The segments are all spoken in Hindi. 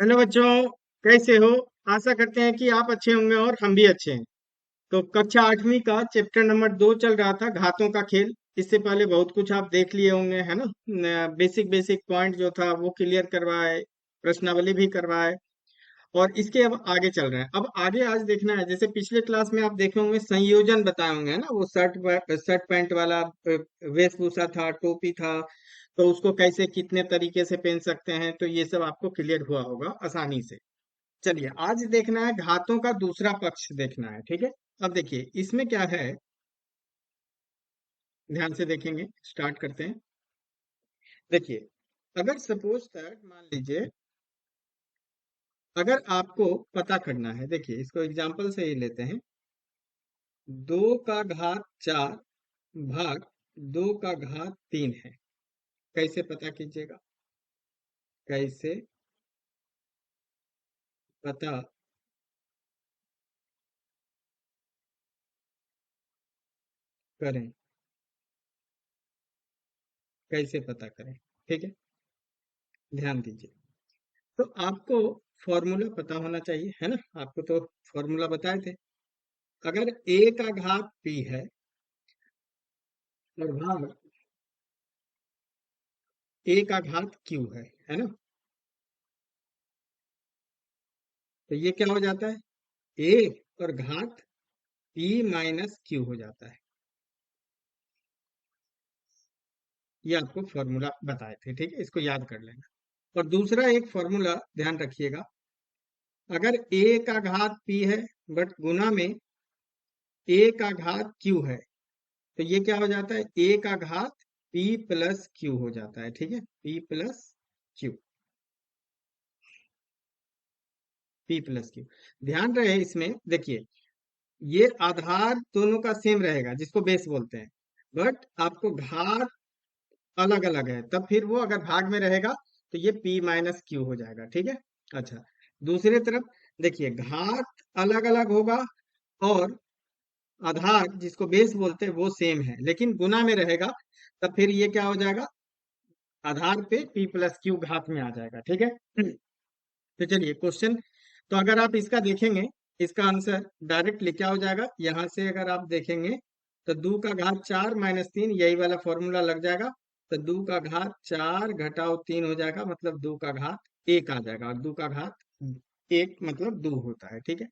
हेलो बच्चों, कैसे हो? आशा करते हैं कि आप अच्छे होंगे और हम भी अच्छे हैं। तो कक्षा 8वीं का चैप्टर नंबर 2 चल रहा था, घातों का खेल। इससे पहले बहुत कुछ आप देख लिए होंगे, है ना? बेसिक बेसिक पॉइंट जो था वो क्लियर करवाए, प्रश्नावली भी करवाए। और इसके अब आगे चल रहे हैं। अब आगे आज देखना है, जैसे पिछले क्लास में आप देखे होंगे संयोजन बताए होंगे, है ना? वो शर्ट पैंट वाला वेशभूषा था, टोपी था। तो उसको कैसे कितने तरीके से पहन सकते हैं, तो ये सब आपको क्लियर हुआ होगा आसानी से। चलिए, आज देखना है घातों का दूसरा पक्ष देखना है, ठीक है। अब देखिए इसमें क्या है, ध्यान से देखेंगे, स्टार्ट करते हैं। देखिए, अगर सपोज दैट मान लीजिए, अगर आपको पता करना है, देखिए इसको एग्जांपल से ही लेते हैं। 2 का घात 4 भाग 2 का घात 3 है। कैसे पता कीजिएगा? कैसे पता करें? कैसे पता करें? ठीक है, ध्यान दीजिए। तो आपको फॉर्मूला पता होना चाहिए, है ना? आपको तो फॉर्मूला बताए थे। अगर a का घात p है और भाग a का घात q है ना? तो ये क्या हो जाता है? a और घात p माइनस q हो जाता है। ये आपको फॉर्मूला बताए थे, ठीक है, इसको याद कर लेना। और दूसरा एक फॉर्मूला ध्यान रखिएगा। अगर a का घात p है बट गुना में a का घात q है, तो ये क्या हो जाता है? a का घात p प्लस q हो जाता है, ठीक है, p plus q। p plus q, ध्यान रहे इसमें। देखिए, ये आधार दोनों का सेम रहेगा, जिसको बेस बोलते हैं, बट आपको घात अलग अलग है, तब फिर वो अगर भाग में रहेगा तो ये p माइनस क्यू हो जाएगा, ठीक है। अच्छा, दूसरी तरफ देखिए, घात अलग अलग होगा और आधार जिसको बेस बोलते हैं वो सेम है, लेकिन गुना में रहेगा, तब फिर ये क्या हो जाएगा? आधार पे p प्लस क्यू घात में आ जाएगा, ठीक है। तो चलिए क्वेश्चन, तो अगर आप इसका देखेंगे, इसका आंसर डायरेक्टली क्या हो जाएगा? यहाँ से अगर आप देखेंगे तो 2 का घात 4 माइनस 3, यही वाला फॉर्मूला लग जाएगा। तो 2 का घात 4 घटाओ 3 हो जाएगा, मतलब 2 का घात 1 आ जाएगा, और 2 का घात 1 मतलब 2 होता है, ठीक है।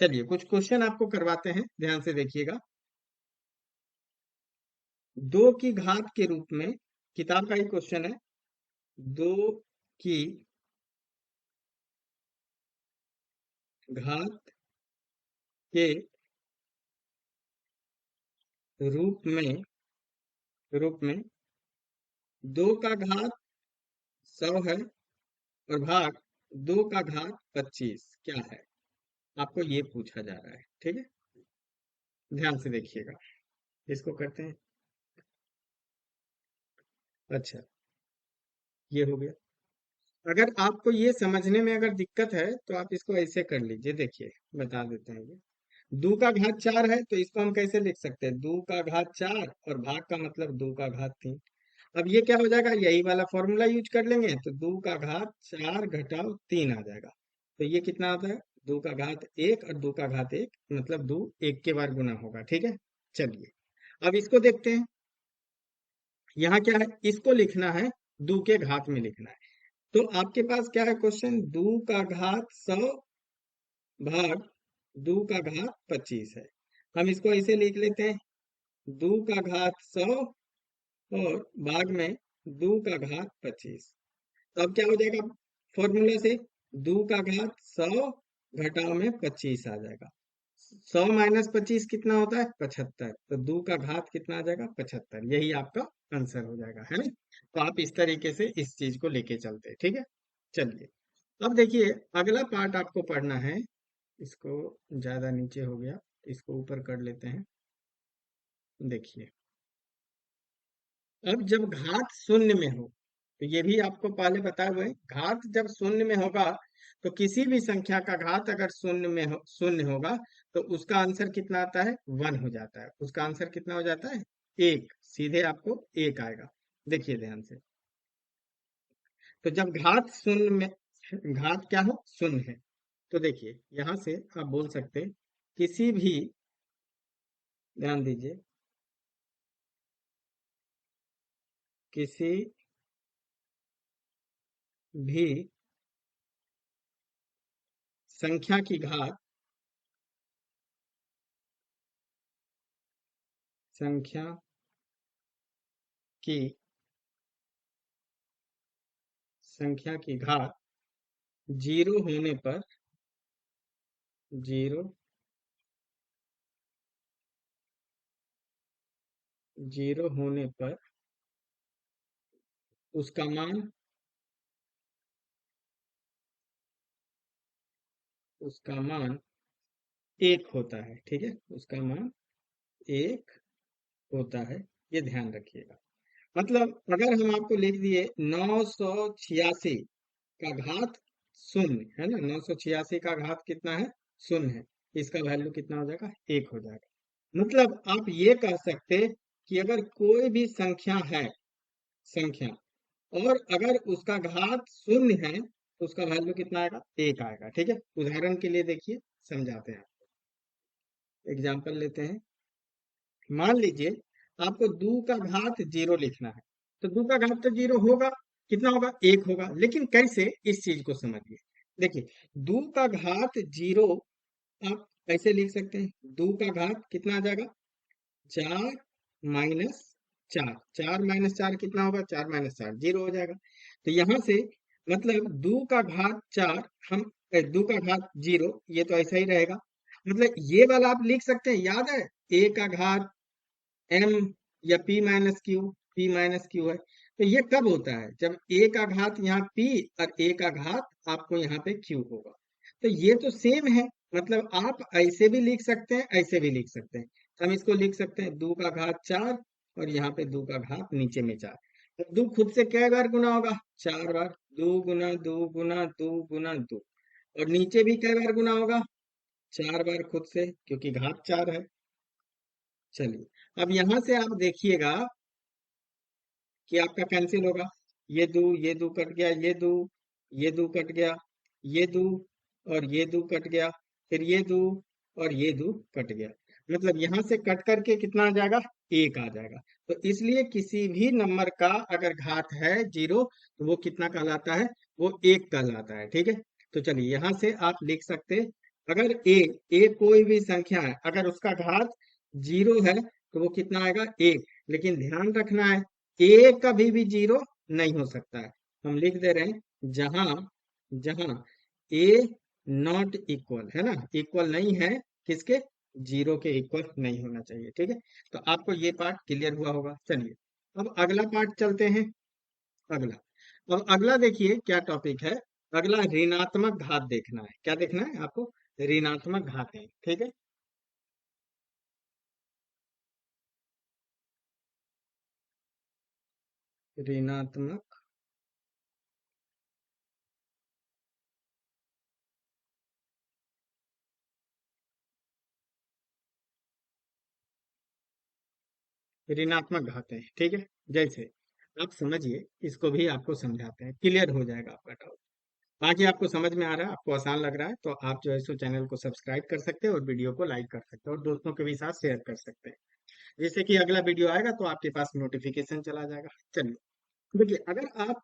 चलिए कुछ क्वेश्चन आपको करवाते हैं, ध्यान से देखिएगा। 2 की घात के रूप में, किताब का ही क्वेश्चन है। 2 की घात के रूप में 2 का घात 100 है और भाग 2 का घात 25 क्या है? आपको ये पूछा जा रहा है, ठीक है। ध्यान से देखिएगा, इसको करते हैं। अच्छा, ये हो गया। अगर आपको ये समझने में अगर दिक्कत है तो आप इसको ऐसे कर लीजिए, देखिए बता देते हैं। ये 2 का घात 4 है, तो इसको हम कैसे लिख सकते हैं? 2 का घात 4 और भाग का मतलब 2 का घात 3। अब ये क्या हो जाएगा? यही वाला फॉर्मूला यूज कर लेंगे, तो 2 का घात 4 घटाओ 3 आ जाएगा। तो ये कितना आता है? 2 का घात 1 और 2 का घात 1 मतलब 2 एक के बार गुना होगा, ठीक है। चलिए, अब इसको देखते हैं। यहाँ क्या है? इसको लिखना है, 2 के घात में लिखना है। तो आपके पास क्या है क्वेश्चन? 2 का घात 100 भाग 2 का घात 25 है। हम इसको ऐसे लिख लेते हैं, 2 का घात 100 और भाग में 2 का घात 25। तो अब क्या हो जाएगा? फॉर्मूला से 2 का घात 100 घटाओ में 25 आ जाएगा। 100 माइनस 25 कितना होता है? 75। तो 2 का घात कितना आ जाएगा? 75। यही आपका आंसर हो जाएगा, है ना? तो आप इस तरीके से इस चीज को लेके चलते हैं, ठीक है। चलिए, अब देखिए, अगला पार्ट आपको पढ़ना है। इसको ज्यादा नीचे हो गया, इसको ऊपर कर लेते हैं। देखिए, अब जब घात शून्य में हो, तो ये भी आपको पहले बताया हुआ है, घात जब शून्य में होगा, तो किसी भी संख्या का घात अगर शून्य होगा, तो उसका आंसर कितना आता है? 1 हो जाता है। उसका आंसर कितना हो जाता है? 1, सीधे आपको 1 आएगा। देखिए ध्यान से, तो जब घात घात क्या है, शून्य है। तो देखिए यहां से आप बोल सकते हैं, किसी भी, ध्यान दीजिए, किसी भी संख्या की घात, संख्या की संख्या की घात जीरो होने पर, जीरो जीरो होने पर उसका मान, उसका मान एक होता है। ठीक है, उसका मान एक होता है, ये ध्यान रखिएगा। मतलब अगर हम आपको लिख दिए 986 का घात शून्य है ना, 986 का घात कितना है, शून्य है, इसका वैल्यू कितना हो जाएगा, एक हो जाएगा। मतलब आप ये कह सकते कि अगर कोई भी संख्या है, संख्या, और अगर उसका घात शून्य है तो उसका वैल्यू कितना आएगा, एक आएगा। ठीक है, उदाहरण के लिए देखिए, समझाते हैं, एग्जाम्पल लेते हैं। मान लीजिए आपको दो का घात जीरो लिखना है, तो दो का घात तो जीरो होगा, कितना होगा, एक होगा। लेकिन कैसे, इस चीज को समझिए। देखिए, दो का घात जीरो आप कैसे लिख सकते हैं, दो का घात कितना आ जाएगा, चार माइनस चार, चार माइनस चार कितना होगा, चार माइनस चार जीरो हो जाएगा। तो यहां से मतलब दो का घात चार, हम दो का घात जीरो, ये तो ऐसा ही रहेगा। मतलब ये वाला आप लिख सकते हैं, याद है, ए का घात एम या P minus Q, P minus Q है। तो ये कब होता है, जब ए का घात यहाँ पी और ए का घात आपको यहाँ पे क्यू होगा। तो ये तो सेम है, मतलब आप ऐसे भी लिख सकते हैं, ऐसे भी लिख सकते हैं। हम इसको लिख सकते हैं दो का घात चार, और यहाँ पे दो का घात नीचे में चार। तो दो खुद से कै बार गुना होगा, चार बार, दो गुना दो गुना दो गुना दो। और नीचे भी कै बार गुना होगा, चार बार खुद से, क्योंकि घात चार है। चलिए अब यहां से आप देखिएगा कि आपका कैंसिल होगा, ये दो कट गया, ये दो कट गया, ये दो और ये दो कट गया, फिर ये दो और ये दो कट गया। मतलब यहां से कट करके कितना आ जाएगा, एक आ जाएगा। तो इसलिए किसी भी नंबर का अगर घात है जीरो, तो वो कितना कहलाता है, वो एक कहलाता है। ठीक है, तो चलिए यहां से आप लिख सकते, अगर ए कोई भी संख्या है, अगर उसका घात जीरो है तो वो कितना आएगा, एक। लेकिन ध्यान रखना है, ए कभी भी जीरो नहीं हो सकता है। हम लिख दे रहे हैं, जहां जहां ए नॉट इक्वल है ना, इक्वल नहीं है किसके, जीरो के इक्वल नहीं होना चाहिए। ठीक है, तो आपको ये पार्ट क्लियर हुआ होगा। चलिए अब अगला पार्ट चलते हैं। अगला, अब अगला देखिए क्या टॉपिक है। अगला ऋणात्मक घात देखना है, क्या देखना है आपको, ऋणात्मक घातें। ठीक है, ऋणात्मक, ऋणात्मक घातें। ठीक है, जैसे आप समझिए, इसको भी आपको समझाते हैं, क्लियर हो जाएगा आपका डाउट। बाकी आपको समझ में आ रहा है, आपको आसान लग रहा है, तो आप जो है सो चैनल को सब्सक्राइब कर सकते हैं और वीडियो को लाइक कर सकते हैं और दोस्तों के भी साथ शेयर कर सकते हैं। जैसे कि अगला वीडियो आएगा तो आपके पास नोटिफिकेशन चला जाएगा। चलिए देखिए, अगर आप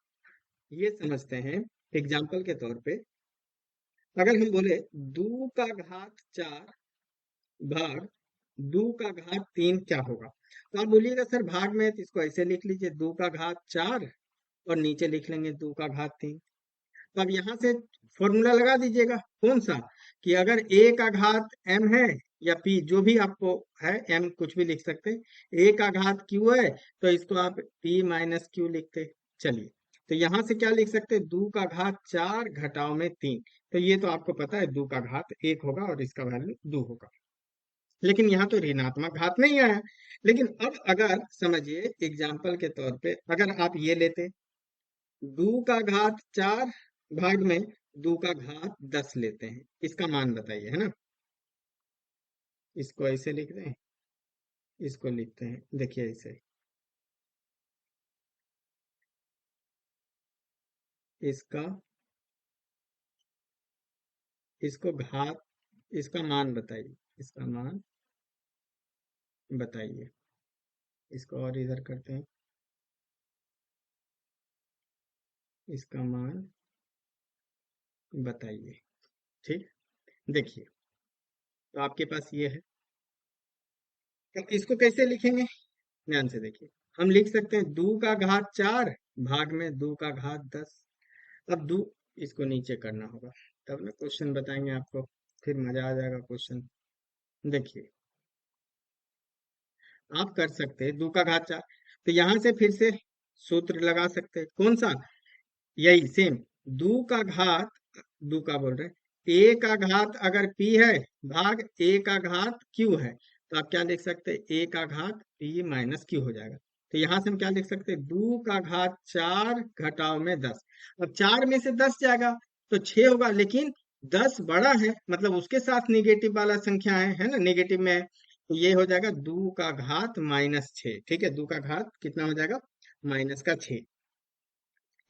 ये समझते हैं, एग्जाम्पल के तौर पे, अगर हम बोले दो का घात चार भाग दो का घात तीन क्या होगा, तो आप बोलिएगा सर भाग में है, तो इसको ऐसे लिख लीजिए, दो का घात चार और नीचे लिख लेंगे दो का घात तीन। तो अब यहाँ से फॉर्मूला लगा दीजिएगा, कौन सा, कि अगर ए का घात एम है या पी, जो भी आपको है, एम कुछ भी लिख सकते हैं, ए का घात क्यू है तो इसको आप पी माइनस क्यू लिखते। चलिए, तो यहाँ से क्या लिख सकते हैं, दो का घात चार घटाव में तीन। तो ये तो आपको पता है, दो का घात एक होगा और इसका वैल्यू दो होगा। लेकिन यहाँ तो ऋणात्मक घात नहीं आया। लेकिन अब अगर समझिए, एग्जाम्पल के तौर पे अगर आप ये लेते, दो का घात चार भाग में दो का घात दस लेते हैं, इसका मान बताइए, है ना। इसको ऐसे लिख दें, इसको लिखते हैं, देखिए ऐसे, इसका इसको घात, इसका मान बताइए, इसका मान बताइए। इसको और इधर करते हैं, इसका मान बताइए। ठीक, देखिए, तो आपके पास ये है। अब इसको कैसे लिखेंगे, ध्यान से देखिए। हम लिख सकते हैं 2 का घात 4 भाग में 2 का घात 10। अब दो, इसको नीचे करना होगा, तब ना क्वेश्चन बताएंगे आपको, फिर मजा आ जाएगा क्वेश्चन। देखिए, आप कर सकते हैं 2 का घात 4, तो यहां से फिर से सूत्र लगा सकते हैं, कौन सा, यही सेम। दो का घात, दो का बोल रहे हैं, ए का घात अगर पी है भाग ए का घात क्यू है, तो आप क्या लिख सकते हैं, ए का घात पी माइनस क्यू हो जाएगा। तो यहां से हम क्या लिख सकते हैं, 2 का घात 4 घटाओ में 10। अब 4 में से 10 जाएगा तो 6 होगा, लेकिन 10 बड़ा है, मतलब उसके साथ निगेटिव वाला संख्या है ना, निगेटिव में है, तो ये हो जाएगा 2 का घात -6। ठीक है, 2 का घात कितना हो जाएगा, -6।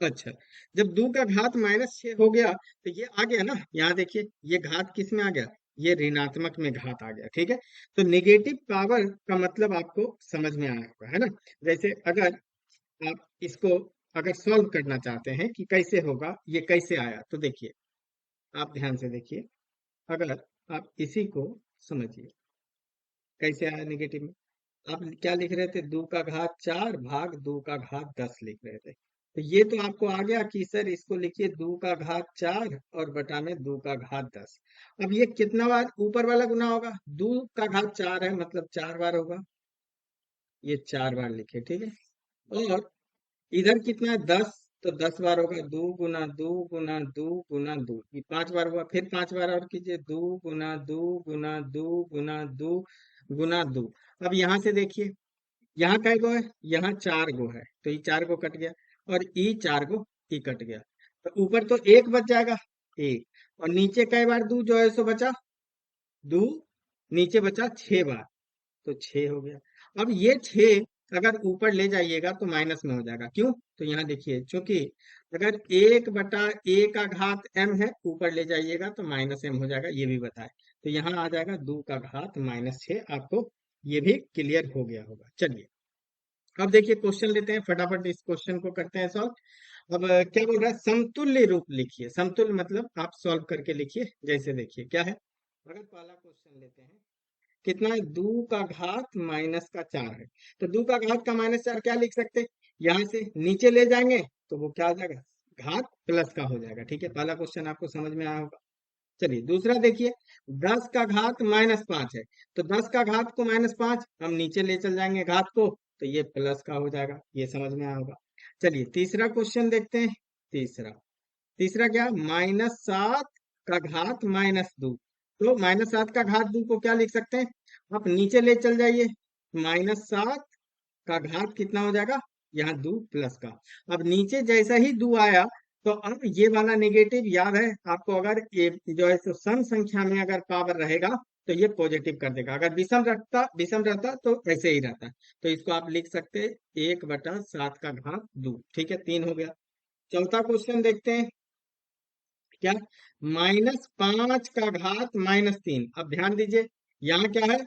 अच्छा, जब 2 का घात -6 हो गया, तो ये आ गया ना, यहाँ देखिए ये घात किस में आ गया, ये ऋणात्मक में घात आ गया। ठीक है, तो नेगेटिव पावर का मतलब आपको समझ में आया होगा, है ना। जैसे अगर आप इसको अगर सॉल्व करना चाहते हैं कि कैसे होगा, ये कैसे आया, तो देखिए, आप ध्यान से देखिए। अगर आप इसी को समझिए, कैसे आया नेगेटिव में, आप क्या लिख रहे थे, 2 का घात 4 भाग 2 का घात 10 लिख रहे थे, तो ये तो आपको आ गया कि सर इसको लिखिए 2 का घात 4 और बटा में 2 का घात 10। अब ये कितना बार ऊपर वाला गुना होगा, 2 का घात 4 है मतलब 4 बार होगा, ये 4 बार लिखे। ठीक है, और इधर कितना है, 10, तो 10 बार होगा, 2 गुना 2 गुना 2 गुना 2, ये 5 बार हुआ, फिर 5 बार और कीजिए, 2 गुना 2 गुना 2 गुना 2 अब यहाँ से देखिए, यहाँ कै गो है, यहाँ 4 गो है, तो ये 4 गो कट गया, और ई 4 गो ई कट गया, तो ऊपर तो एक बच जाएगा, एक, और नीचे कई बार दो जो है सो बचा, दो, नीचे बचा 6 बार, तो 6 हो गया। अब ये 6 अगर ऊपर ले जाइएगा तो माइनस में हो जाएगा, क्यों, तो यहाँ देखिए, चूंकि अगर 1/a का घात m है, ऊपर ले जाइएगा तो -m हो जाएगा, ये भी बताए, तो यहाँ आ जाएगा 2 का घात -6। आपको ये भी क्लियर हो गया होगा। चलिए, अब देखिए क्वेश्चन लेते हैं, फटाफट इस क्वेश्चन को करते हैं सॉल्व। अब क्या बोल रहा है, समतुल्य रूप लिखिए, समतुल्य मतलब आप सॉल्व करके लिखिए। जैसे देखिए क्या है, अगर पहला क्वेश्चन लेते हैं, कितना है, 2 का घात -4 है, तो 2 का घात का -4 क्या लिख सकते हैं, यहाँ से नीचे ले जाएंगे तो वो क्या आ जाएगा, घात प्लस का हो जाएगा। ठीक है, पहला क्वेश्चन आपको समझ में आया होगा। चलिए दूसरा देखिए, 10 का घात -5 है, तो 10 का घात को -5 हम नीचे ले चल जाएंगे घात को, तो ये प्लस का हो जाएगा, ये समझ में आया होगा। चलिए तीसरा क्वेश्चन देखते हैं। तीसरा, तीसरा क्या, -7 का घात -2, तो -7 का घात 2 को क्या लिख सकते हैं, आप नीचे ले चल जाइए, -7 का घात कितना हो जाएगा, यहाँ 2 प्लस का। अब नीचे जैसा ही 2 आया, तो अब ये वाला नेगेटिव याद है आपको, अगर ये जो है सो सम संख्या में अगर पावर रहेगा तो ये पॉजिटिव कर देगा, अगर विषम रहता तो ऐसे ही रहता। तो इसको आप लिख सकते हैं 1/7 का घात 2। ठीक है, 3 हो गया। चौथा क्वेश्चन देखते हैं, क्या, -5 का घात -3। अब ध्यान दीजिए, यहाँ क्या है,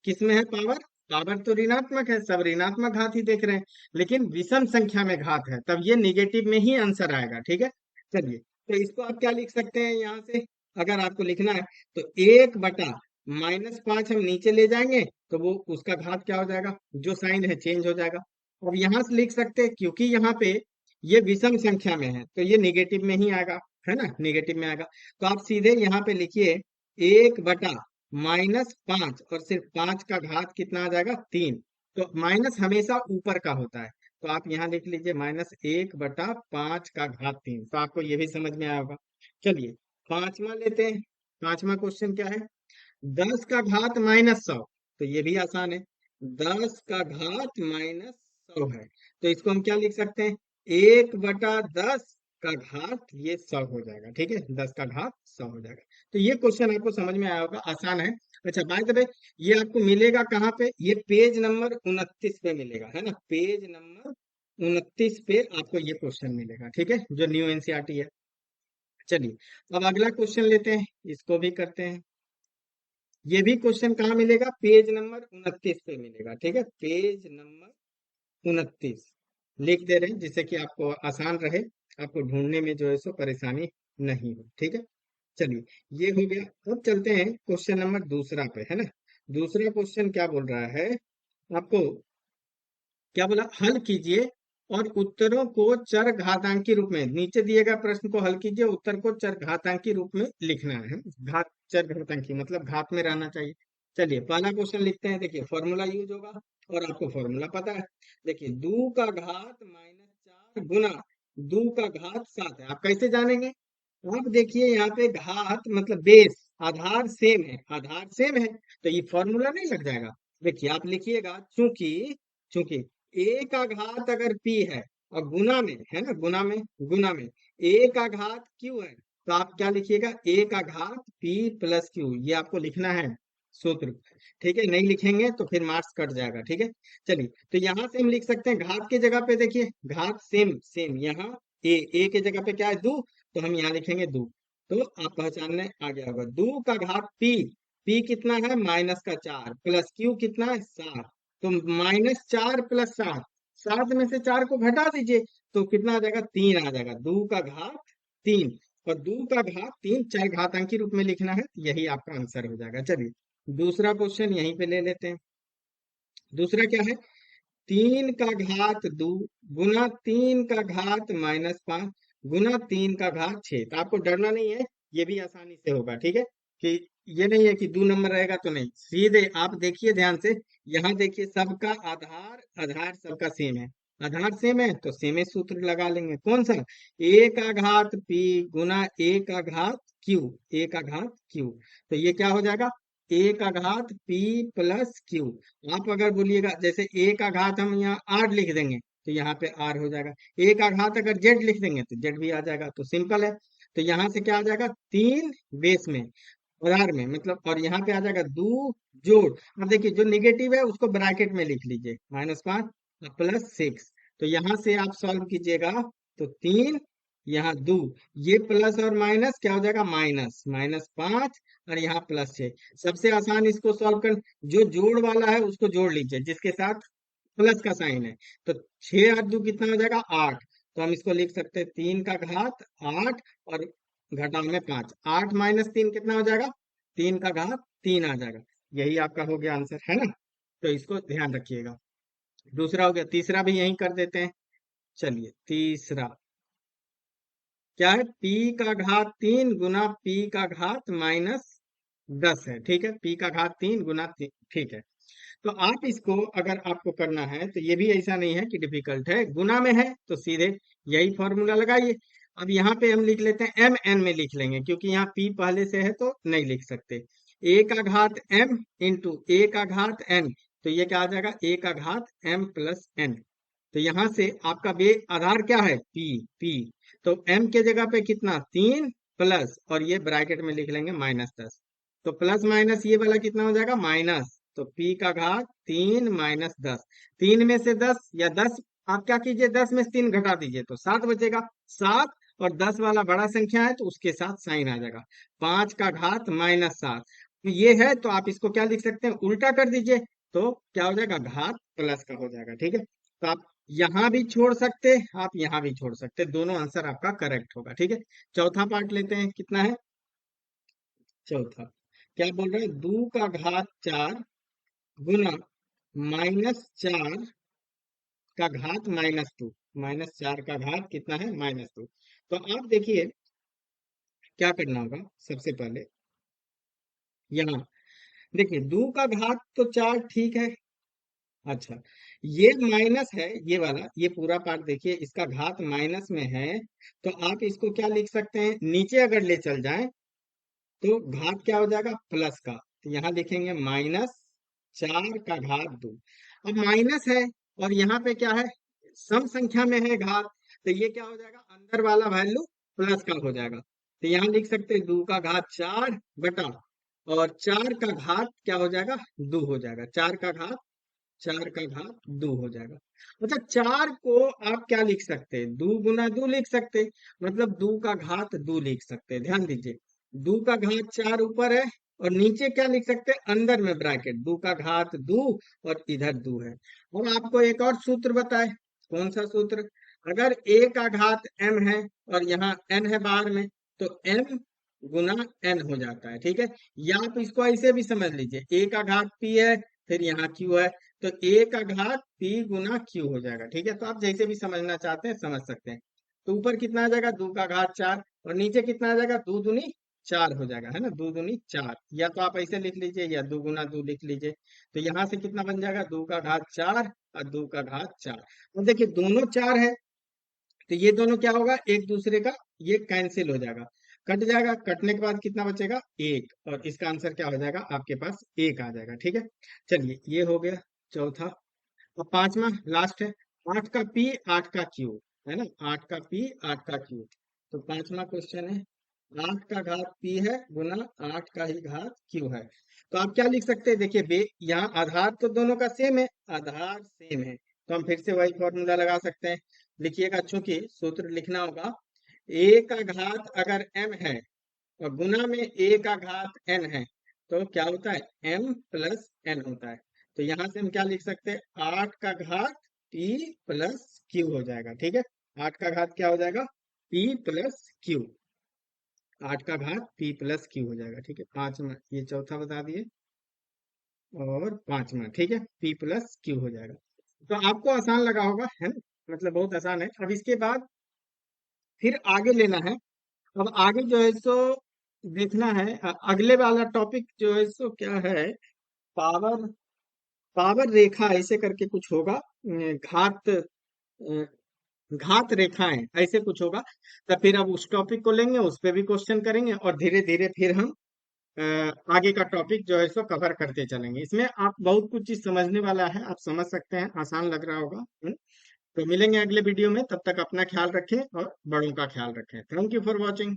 किसमें है पावर, पावर तो ऋणात्मक है, सब ऋणात्मक घात ही देख रहे हैं, लेकिन विषम संख्या में घात है, तब ये निगेटिव में ही आंसर आएगा। ठीक है, चलिए, तो इसको आप क्या लिख सकते हैं, यहाँ से अगर आपको लिखना है तो 1/-5 हम नीचे ले जाएंगे तो वो उसका घात क्या हो जाएगा, जो साइन है चेंज हो जाएगा। अब यहाँ से लिख सकते हैं, क्योंकि यहाँ पे ये विषम संख्या में है तो ये निगेटिव में ही आएगा, है ना, निगेटिव में आएगा। तो आप सीधे यहाँ पे लिखिए 1/-5, और सिर्फ 5 का घात कितना आ जाएगा, 3। तो माइनस हमेशा ऊपर का होता है, तो आप यहाँ लिख लीजिए -1/5 का घात 3, तो आपको ये भी समझ में आया होगा। चलिए पांचवा लेते हैं। पांचवा क्वेश्चन क्या है, 10 का घात -100, तो ये भी आसान है, 10 का घात -100 है, तो इसको हम क्या लिख सकते हैं, 1/10 का घात ये 100 हो जाएगा। ठीक है, 10 का घात 100 हो जाएगा। तो ये क्वेश्चन आपको समझ में आया होगा, आसान है। अच्छा बाय द वे, ये आपको मिलेगा कहाँ पे, ये पेज नंबर 29 पे मिलेगा, है ना, पेज नंबर 29 पे आपको ये क्वेश्चन मिलेगा। ठीक है, जो न्यू एनसीईआरटी है। चलिए अब अगला क्वेश्चन लेते हैं, इसको भी करते हैं। ये भी क्वेश्चन कहाँ मिलेगा? पेज नंबर 29 पे मिलेगा। ठीक है, पेज नंबर 29 लिख दे रहे हैं जिससे कि आपको आसान रहे, आपको ढूंढने में जो है सो परेशानी नहीं हो। ठीक है, चलिए ये हो गया। अब चलते हैं क्वेश्चन नंबर दूसरा पे, है ना। दूसरा क्वेश्चन क्या बोल रहा है आपको? क्या बोला? हल कीजिए और उत्तरों को चर घातांकी रूप में, नीचे दिए गए प्रश्न को हल कीजिए, उत्तर को चर घातांकी रूप में लिखना है। घात, चर घातांकी मतलब घात में रहना चाहिए। चलिए पहला क्वेश्चन लिखते हैं। देखिए फॉर्मूला यूज होगा और आपको फॉर्मूला पता है। देखिए 2 का घात -4 गुना 2 का घात 7 है। आप कैसे जानेंगे? आप देखिए यहाँ पे घात मतलब बेस, आधार सेम है, आधार सेम है, तो ये फॉर्मूला नहीं लग जाएगा। देखिए आप लिखिएगा, चूंकि चूंकि ए का घात अगर पी है और गुना में है ना, गुना में ए का घात क्यू है, तो आप क्या लिखिएगा? ए का घात पी प्लस क्यू, ये आपको लिखना है सूत्र। ठीक है, नहीं लिखेंगे तो फिर मार्क्स कट जाएगा। ठीक है, चलिए तो यहां से हम लिख सकते हैं घात की जगह पे, देखिए घात सेम सेम, यहाँ ए के जगह पे क्या है? दो, तो हम यहाँ लिखेंगे दो। तो आप पहचानने आ गया होगा। 2 का घात पी कितना है? -4 प्लस क्यू कितना है? 7। तो -4 + 7, 7 में से 4 को घटा दीजिए तो कितना आ जाएगा? 3 आ जाएगा। 2 का घात 3 और 2 का घात 3 चर घातांकी रूप में लिखना है, यही आपका आंसर हो जाएगा। चलिए दूसरा क्वेश्चन यहीं पे ले लेते हैं। दूसरा क्या है? 3 का घात 2 गुना 3 का घात -5 गुना 3 का घात 6। तो आपको डरना नहीं है, ये भी आसानी से होगा। ठीक है, कि ये नहीं है कि 2 नंबर रहेगा तो नहीं, सीधे आप देखिए ध्यान से। यहाँ देखिए सबका आधार आधार सबका सेम है, आधार सेम है तो सेमे सूत्र लगा लेंगे। कौन सा? a का घात p गुना a का घात q। तो ये क्या हो जाएगा? a का घात p प्लस क्यू। आप अगर बोलिएगा जैसे ए का घात हम यहाँ आर लिख देंगे तो यहाँ पे आर हो जाएगा। ए का घात अगर जेड लिख देंगे तो जेड भी आ जाएगा, तो सिंपल है। तो यहाँ से क्या आ जाएगा? 3 बेस में और आर में मतलब, और यहाँ पे आ जाएगा 2 जोड़। अब देखिए जो निगेटिव है उसको ब्रैकेट में लिख लीजिए, -5 +6। तो यहाँ से आप सॉल्व कीजिएगा तो 3 यहाँ 2, ये प्लस और माइनस क्या हो जाएगा? माइनस, -5 और यहाँ +6। सबसे आसान इसको सॉल्व कर, जो जोड़ वाला है उसको जोड़ लीजिए जिसके साथ प्लस का साइन है। तो 6 × 8 = कितना हो जाएगा? 8। तो हम इसको लिख सकते हैं 3 का घात 8 और घटाओ में 5, 8 - 3 कितना हो जाएगा? 3 का घात 3 आ जाएगा। यही आपका हो गया आंसर, है ना। तो इसको ध्यान रखिएगा। दूसरा हो गया, तीसरा भी यही कर देते हैं। चलिए तीसरा क्या है? p का घात 3 गुना p का घात -10 है। ठीक है, p का घात 3 गुना 3, ठीक है। तो आप इसको अगर आपको करना है तो ये भी ऐसा नहीं है कि डिफिकल्ट है, गुना में है तो सीधे यही फॉर्मूला लगाइए। अब यहाँ पे हम लिख लेते हैं, एम एन में लिख लेंगे क्योंकि यहाँ p पहले से है तो नहीं लिख सकते। a का घात m इंटू a का घात n, तो ये क्या आ जाएगा? a का घात m + n। तो यहाँ से आपका बे आधार क्या है? p। तो m के जगह पे कितना? 3 प्लस और ये ब्रैकेट में लिख लेंगे -10। तो प्लस माइनस ये वाला कितना हो जाएगा? माइनस। तो p का घात 3 - 10, 3 में से 10 या 10, आप क्या कीजिए 10 में से 3 घटा दीजिए तो 7 बचेगा। 7 और 10 वाला बड़ा संख्या है तो उसके साथ साइन आ जाएगा। 5 का घात -7 ये है, तो आप इसको क्या लिख सकते हैं? उल्टा कर दीजिए तो क्या हो जाएगा? घात प्लस का हो जाएगा। ठीक है, तो आप यहाँ भी छोड़ सकते, आप यहाँ भी छोड़ सकते, दोनों आंसर आपका करेक्ट होगा। ठीक है, चौथा पार्ट लेते हैं। कितना है चौथा? क्या बोल रहे हैं? 2 का घात 4 गुना -4 का घात -2, -4 का घात कितना है? -2। तो आप देखिए क्या करना होगा। सबसे पहले यहाँ देखिए 2 का घात तो 4 ठीक है। अच्छा, ये माइनस है, ये वाला ये पूरा पार्ट देखिए, इसका घात माइनस में है, तो आप इसको क्या लिख सकते हैं? नीचे अगर ले चल जाए तो घात क्या हो जाएगा? प्लस का। तो यहाँ लिखेंगे -4 का घात 2। अब माइनस है और यहाँ पे क्या है? सम संख्या में है घात, तो ये क्या हो जाएगा? अंदर वाला वैल्यू प्लस का हो जाएगा। तो यहाँ लिख सकते हैं 2 का घात 4 बटा और 4 का घात क्या हो जाएगा? 2 हो जाएगा। 4 का घात 4 का घात 2 हो जाएगा। अच्छा, 4 को आप क्या लिख सकते हैं, 2 गुना 2 लिख सकते हैं, मतलब 2 का घात 2 लिख सकते हैं। ध्यान दीजिए, 2 का घात 4 ऊपर है और नीचे क्या लिख सकते हैं, अंदर में ब्रैकेट 2 का घात 2 और इधर 2 है। और आपको एक और सूत्र बताए, कौन सा सूत्र, अगर a का घात m है और यहाँ n है बाहर में, तो m गुना n हो जाता है, ठीक है। या आप इसको ऐसे भी समझ लीजिए, a का घात p है, फिर यहाँ q है, तो a का घात p गुना q हो जाएगा, ठीक है। तो आप जैसे भी समझना चाहते हैं समझ सकते हैं। तो ऊपर कितना आ जाएगा, 2 का घात 4, और नीचे कितना आ जाएगा, 2 दूनी 4 हो जाएगा, है ना, 2 दूनी 4। या तो आप ऐसे लिख लीजिए या 2 गुना 2 लिख लीजिए। तो यहाँ से कितना बन जाएगा, 2 का घात 4 और 2 का घात 4। और देखिए दोनों 4 है, तो ये दोनों क्या होगा, एक दूसरे का ये कैंसिल हो जाएगा, कट जाएगा। कटने के बाद कितना बचेगा, 1, और इसका आंसर क्या हो जाएगा, आपके पास 1 आ जाएगा, ठीक है। चलिए ये हो गया चौथा। और पांचवा लास्ट है, 8 का पी 8 का क्यू, है ना, 8 का पी 8 का क्यू। तो पांचवा क्वेश्चन है, 8 का घात पी है गुना 8 का ही घात क्यू है। तो आप क्या लिख सकते हैं, देखिए यहाँ आधार तो दोनों का सेम है, आधार सेम है, तो हम फिर से वही फॉर्मूला लगा सकते हैं। लिखिएगा, चूंकि सूत्र लिखना होगा, a का घात अगर m है और गुना में a का घात n है, तो क्या होता है, m प्लस n होता है। तो यहाँ से हम क्या लिख सकते हैं, 8 का घात p प्लस q हो जाएगा, ठीक है। 8 का घात क्या हो जाएगा, p प्लस q, 8 का घात p प्लस q हो जाएगा, ठीक है। पांचवा, ये चौथा बता दिए, और पांचवा, ठीक है, p प्लस q हो जाएगा। तो आपको आसान लगा होगा, है ना, मतलब बहुत आसान है। अब इसके बाद फिर आगे लेना है। अब आगे जो है सो देखना है, अगले वाला टॉपिक जो है सो क्या है, पावर, पावर रेखा ऐसे करके कुछ होगा, घात रेखाएं ऐसे कुछ होगा। तो फिर अब उस टॉपिक को लेंगे, उस पे भी क्वेश्चन करेंगे, और धीरे धीरे फिर हम अ, आगे का टॉपिक जो है सो कवर करते चलेंगे। इसमें आप बहुत कुछ चीज समझने वाला है, आप समझ सकते हैं, आसान लग रहा होगा। तो मिलेंगे अगले वीडियो में, तब तक अपना ख्याल रखें और बड़ों का ख्याल रखें। Thank you for watching.